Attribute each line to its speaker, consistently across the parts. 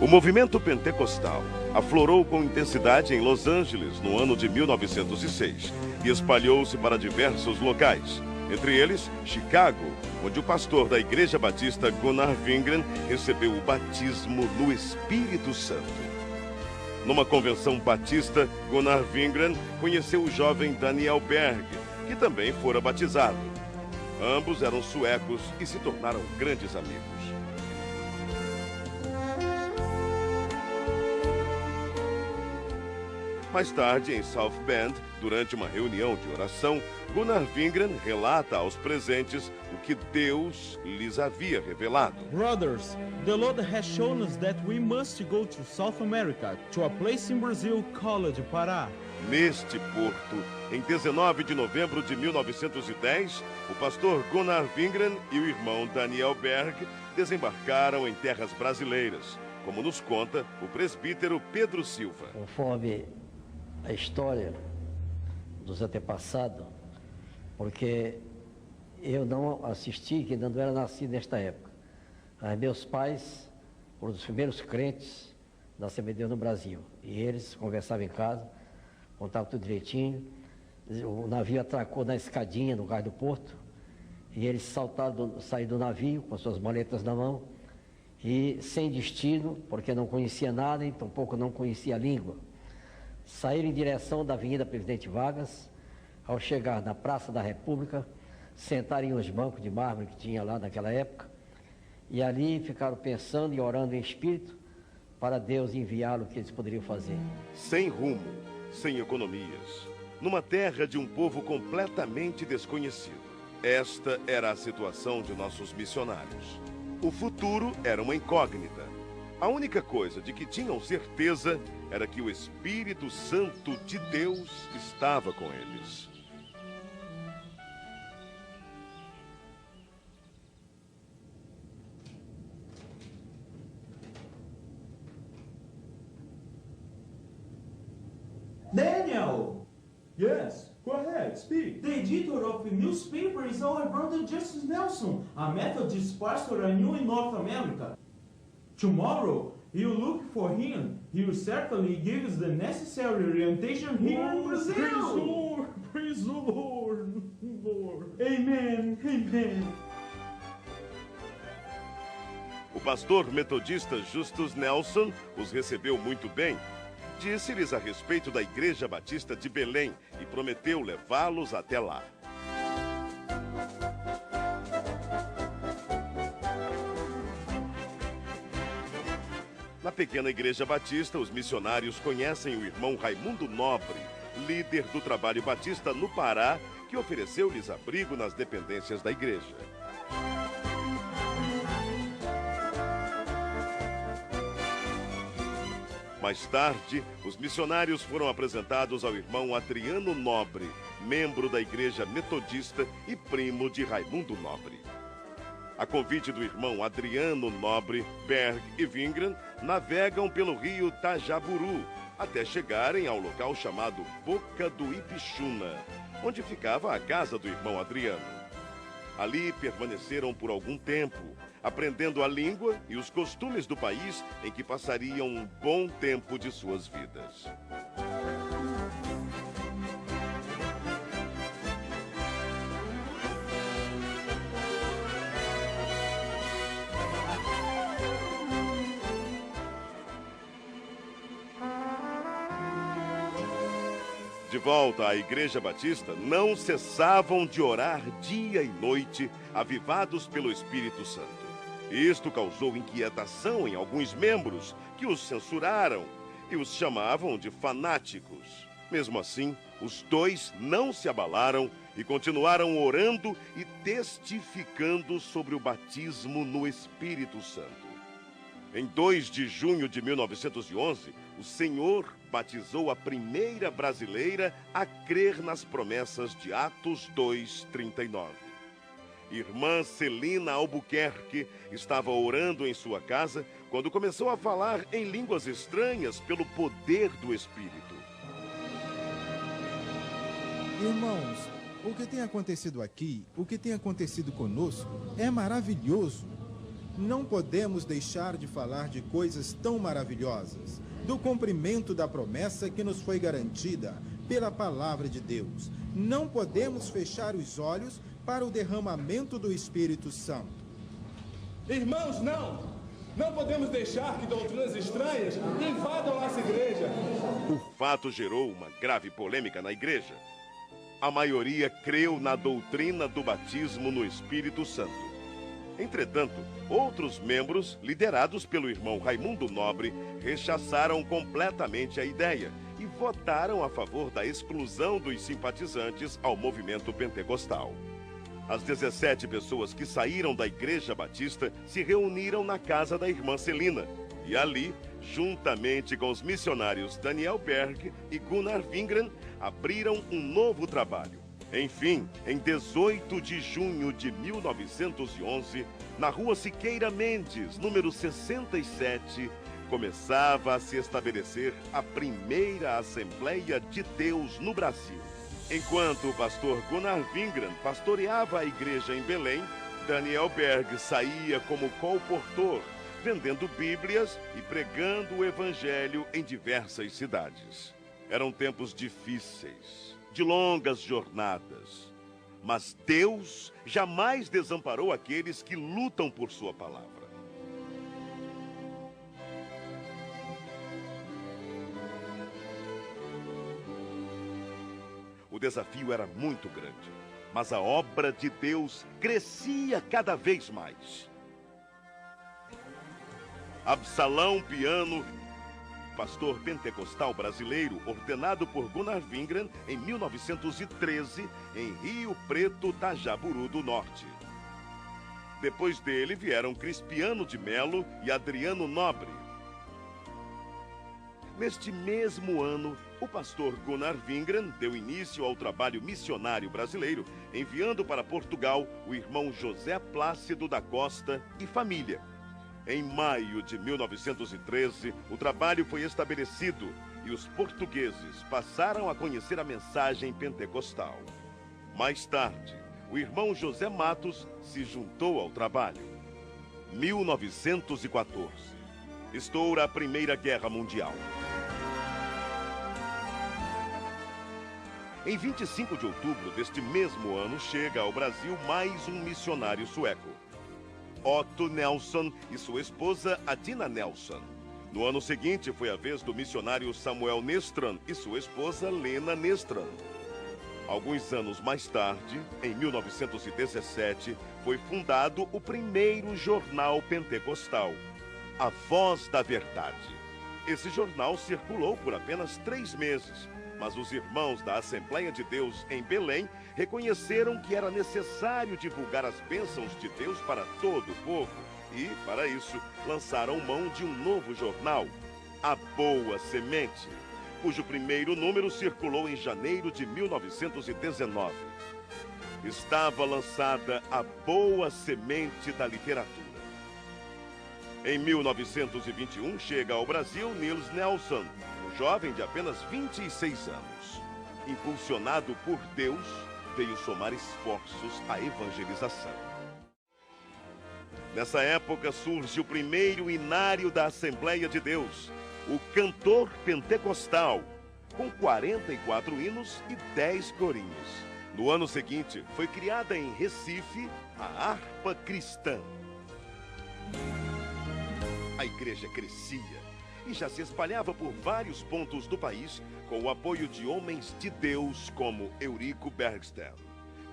Speaker 1: O movimento pentecostal aflorou com intensidade em Los Angeles no ano de 1906 e espalhou-se para diversos locais, entre eles Chicago, onde o pastor da Igreja Batista Gunnar Wingren recebeu o batismo no Espírito Santo. Numa convenção batista, Gunnar Wingren conheceu o jovem Daniel Berg, que também fora batizado. Ambos eram suecos e se tornaram grandes amigos. Mais tarde, em South Bend, durante uma reunião de oração, Gunnar Wingren relata aos presentes o que Deus lhes havia revelado.
Speaker 2: Brothers, the Lord has shown us that we must go to South America, to a place in Brazil called Pará.
Speaker 1: Neste porto, em 19 de novembro de 1910, o pastor Gunnar Wingren e o irmão Daniel Berg desembarcaram em terras brasileiras, como nos conta o presbítero Pedro Silva.
Speaker 3: Conforme a história dos antepassados, porque eu não assisti, que ainda não era nascido nesta época. Mas meus pais foram os primeiros crentes da Assembleia de Deus no Brasil. E eles conversavam em casa, contavam tudo direitinho. O navio atracou na escadinha no cais do porto. E eles saíram do navio com as suas maletas na mão. E sem destino, porque não conhecia nada e tampouco não conhecia a língua. Saíram em direção da Avenida Presidente Vargas. Ao chegar na Praça da República, sentaram em uns bancos de mármore que tinha lá naquela época, e ali ficaram pensando e orando em espírito para Deus enviá-lo o que eles poderiam fazer.
Speaker 1: Sem rumo, sem economias, numa terra de um povo completamente desconhecido. Esta era a situação de nossos missionários. O futuro era uma incógnita. A única coisa de que tinham certeza era que o Espírito Santo de Deus estava com eles.
Speaker 4: Daniel!
Speaker 2: Yes, go ahead, speak.
Speaker 4: The editor of the newspaper is our brother Justice Nelson, a Methodist pastor I knew in North America. Tomorrow, you look for him. He will certainly give us the necessary orientation here in Brazil.
Speaker 2: Praise the Lord, praise the Lord, Lord.
Speaker 4: Amen, amen.
Speaker 1: O pastor metodista Justus Nelson os recebeu muito bem. Disse-lhes a respeito da Igreja Batista de Belém e prometeu levá-los até lá. Na pequena Igreja Batista, os missionários conhecem o irmão Raimundo Nobre, líder do trabalho batista no Pará, que ofereceu-lhes abrigo nas dependências da igreja. Mais tarde, os missionários foram apresentados ao irmão Adriano Nobre, membro da Igreja Metodista e primo de Raimundo Nobre. A convite do irmão Adriano Nobre, Berg e Wingren navegam pelo rio Tajaburu até chegarem ao local chamado Boca do Ipixuna, onde ficava a casa do irmão Adriano. Ali permaneceram por algum tempo, aprendendo a língua e os costumes do país em que passariam um bom tempo de suas vidas. De volta à Igreja Batista, não cessavam de orar dia e noite, avivados pelo Espírito Santo. Isto causou inquietação em alguns membros, que os censuraram e os chamavam de fanáticos. Mesmo assim, os dois não se abalaram e continuaram orando e testificando sobre o batismo no Espírito Santo. Em 2 de junho de 1911, o Senhor batizou a primeira brasileira a crer nas promessas de Atos 2:39. Irmã Celina Albuquerque estava orando em sua casa quando começou a falar em línguas estranhas pelo poder do Espírito.
Speaker 5: Irmãos, o que tem acontecido aqui, o que tem acontecido conosco, é maravilhoso. não podemos deixar de falar de coisas tão maravilhosas, do cumprimento da promessa que nos foi garantida pela palavra de Deus. Não podemos fechar os olhos para o derramamento do Espírito Santo.
Speaker 6: Irmãos, não podemos deixar que doutrinas estranhas invadam nossa igreja.
Speaker 1: O fato gerou uma grave polêmica na igreja. A maioria creu na doutrina do batismo no Espírito Santo. Entretanto, outros membros, liderados pelo irmão Raimundo Nobre, rechaçaram completamente a ideia e votaram a favor da exclusão dos simpatizantes ao movimento pentecostal. As 17 pessoas que saíram da Igreja Batista se reuniram na casa da irmã Celina e ali, juntamente com os missionários Daniel Berg e Gunnar Wingren, abriram um novo trabalho. Enfim, em 18 de junho de 1911, na rua Siqueira Mendes, número 67, começava a se estabelecer a primeira Assembleia de Deus no Brasil. Enquanto o pastor Gunnar Wingren pastoreava a igreja em Belém, Daniel Berg saía como colportor, vendendo Bíblias e pregando o Evangelho em diversas cidades. Eram tempos difíceis, de longas jornadas, mas Deus jamais desamparou aqueles que lutam por sua palavra. O desafio era muito grande, mas a obra de Deus crescia cada vez mais. Absalão Piano, pastor pentecostal brasileiro, ordenado por Gunnar Wingren em 1913, em Rio Preto, Tajaburu do Norte. Depois dele vieram Crispiano de Melo e Adriano Nobre. Neste mesmo ano, o pastor Gunnar Wingren deu início ao trabalho missionário brasileiro, enviando para Portugal o irmão José Plácido da Costa e família. Em maio de 1913, o trabalho foi estabelecido e os portugueses passaram a conhecer a mensagem pentecostal. Mais tarde, o irmão José Matos se juntou ao trabalho. 1914. Estoura a Primeira Guerra Mundial. Em 25 de outubro deste mesmo ano, chega ao Brasil mais um missionário sueco, Otto Nelson e sua esposa Adina Nelson. No ano seguinte, foi a vez do missionário Samuel Nestran e sua esposa Lena Nestran. Alguns anos mais tarde, em 1917, foi fundado o primeiro jornal pentecostal, A Voz da Verdade. Esse jornal circulou por apenas 3 meses, mas os irmãos da Assembleia de Deus em Belém reconheceram que era necessário divulgar as bênçãos de Deus para todo o povo e, para isso, lançaram mão de um novo jornal, A Boa Semente, cujo primeiro número circulou em janeiro de 1919. Estava lançada a Boa Semente da Literatura. Em 1921, chega ao Brasil Niels Nelson, um jovem de apenas 26 anos. Impulsionado por Deus, veio somar esforços à evangelização. Nessa época surge o primeiro inário da Assembleia de Deus, o Cantor Pentecostal, com 44 hinos e 10 corinhos. No ano seguinte, foi criada em Recife a Harpa Cristã. A igreja crescia e já se espalhava por vários pontos do país com o apoio de homens de Deus como Eurico Bergsten,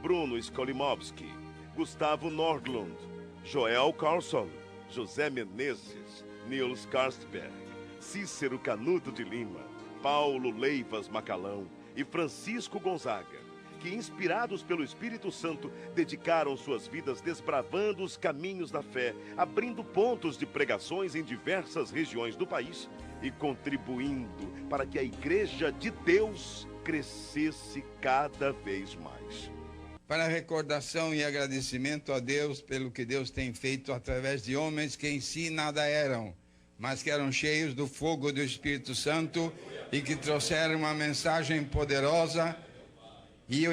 Speaker 1: Bruno Skolimowski, Gustavo Nordlund, Joel Carlson, José Menezes, Niels Karstberg, Cícero Canuto de Lima, Paulo Leivas Macalão e Francisco Gonzaga, que, inspirados pelo Espírito Santo, dedicaram suas vidas desbravando os caminhos da fé, abrindo pontos de pregações em diversas regiões do país e contribuindo para que a Igreja de Deus crescesse cada vez mais.
Speaker 7: Para recordação e agradecimento a Deus pelo que Deus tem feito através de homens que em si nada eram, mas que eram cheios do fogo do Espírito Santo e que trouxeram uma mensagem poderosa. E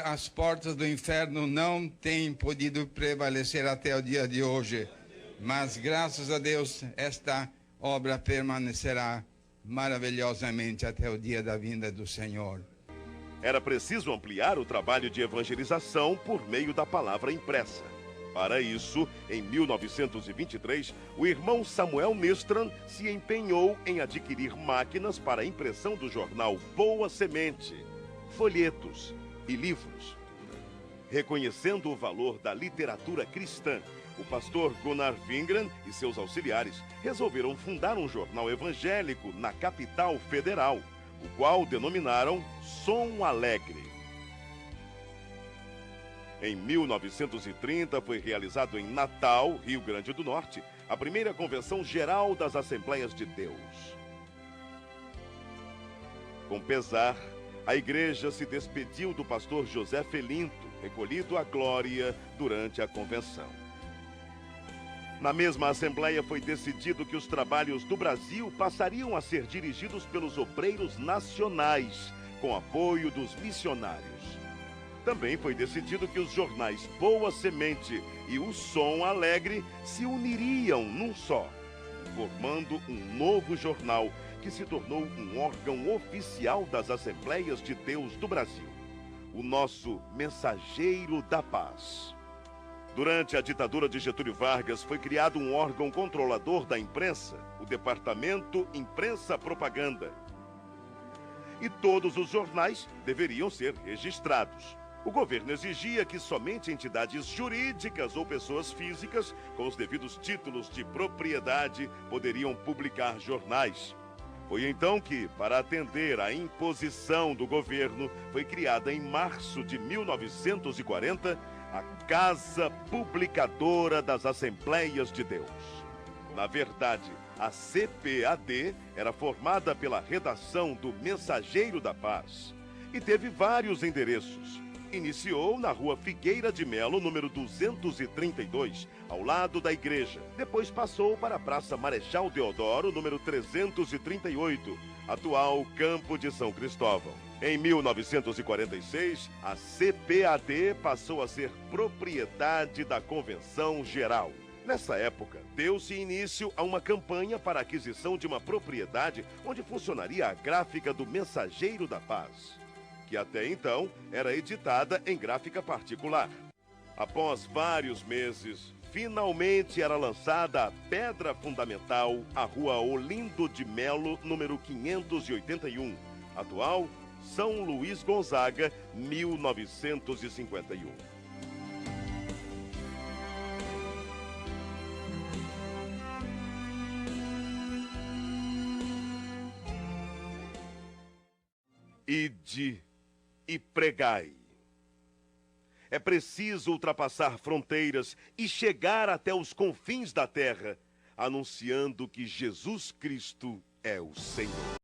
Speaker 7: as portas do inferno não têm podido prevalecer até o dia de hoje. Mas, graças a Deus, esta obra permanecerá maravilhosamente até o dia da vinda do Senhor.
Speaker 1: Era preciso ampliar o trabalho de evangelização por meio da palavra impressa. Para isso, em 1923, o irmão Samuel Nistran se empenhou em adquirir máquinas para a impressão do jornal Boa Semente, folhetos e livros. Reconhecendo o valor da literatura cristã, o pastor Gunnar Wingren e seus auxiliares resolveram fundar um jornal evangélico na capital federal, o qual denominaram Som Alegre. Em 1930 foi realizado em Natal, Rio Grande do Norte, a primeira Convenção Geral das Assembleias de Deus. Com pesar, a igreja se despediu do pastor José Felinto, recolhido à glória durante a convenção. Na mesma assembleia foi decidido que os trabalhos do Brasil passariam a ser dirigidos pelos obreiros nacionais, com apoio dos missionários. Também foi decidido que os jornais Boa Semente e o Som Alegre se uniriam num só, formando um novo jornal que se tornou um órgão oficial das Assembleias de Deus do Brasil, o nosso Mensageiro da Paz. Durante a ditadura de Getúlio Vargas, foi criado um órgão controlador da imprensa, o Departamento Imprensa Propaganda. E todos os jornais deveriam ser registrados. O governo exigia que somente entidades jurídicas ou pessoas físicas, com os devidos títulos de propriedade, poderiam publicar jornais. Foi então que, para atender à imposição do governo, foi criada em março de 1940 a Casa Publicadora das Assembleias de Deus. Na verdade, a CPAD era formada pela redação do Mensageiro da Paz e teve vários endereços. Iniciou na Rua Figueira de Melo, número 232, ao lado da igreja. Depois passou para a Praça Marechal Deodoro, número 338, atual Campo de São Cristóvão. Em 1946, a CPAD passou a ser propriedade da Convenção Geral. Nessa época, deu-se início a uma campanha para a aquisição de uma propriedade onde funcionaria a gráfica do Mensageiro da Paz, que até então era editada em gráfica particular. Após vários meses, finalmente era lançada a pedra fundamental, a Rua Olindo de Melo, número 581, atual São Luís Gonzaga, 1951. Ide e pregai. É preciso ultrapassar fronteiras e chegar até os confins da terra, anunciando que Jesus Cristo é o Senhor.